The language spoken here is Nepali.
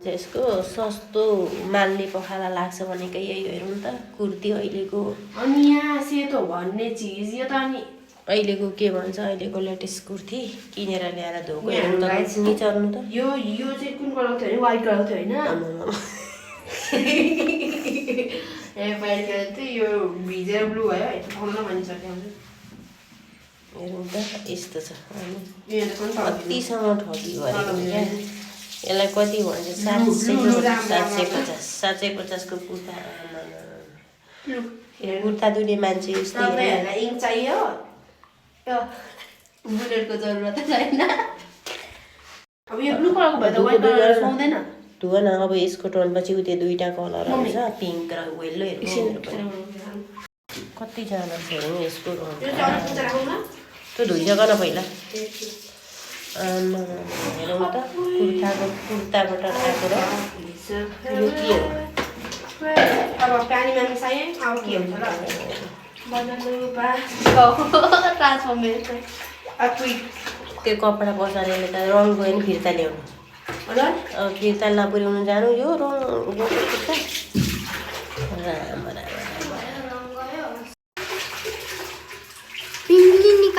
यसको सस्तो माल्ने पखाला लाग्छ भनेकै यही हेरौँ त कुर्ती अहिलेको। अनि यहाँ सेतो भन्ने चिज यो त अनि अहिलेको के भन्छ अहिलेको लेटेस्ट कुर्ती किनेर ल्याएर धोको हेरौँ त निचर्नु त। यो चाहिँ कुन कलर थियो अरे व्हाइट कलर थियो हैन ए व्हाइट कलर थियो यो भिजेर ब्लू भयो यस्तो ठाउँमा भनिसक्यो हेरौँ त यस्तो छ अनि यो त कुन कतिसम्म ठगी गरेको क्या यसलाई कति भन्छ 750 को कुर्ता कुर्ता दुने मान्छे उस्तै तपाईहरुलाई इङ चाहियो यो बुलेटको जरुरत छैन अब यो ब्लू कलरको भए त व्हाइट कलर सुहाउँदैन धुव न अब यसको टर्नपछि उते दुईटा कलरहरू छ पिङ्क र येल्लो हेर्नु कतिजना छ हेरौँ यसको त्यो धोइसक न पहिला हेरौँ त कुर्ताबाट आएको र यो के हो अब पानीमा मिसाएँ अब के हुन्छ ल बनाउनु बा ट्रान्सफर्मेसन त्यो कपडा पसालेले त रङ गयो नि फिर्ता ल्याउनु अब फिर्ता नपुर्याउनु जानु यो रङ गएको कुर्ता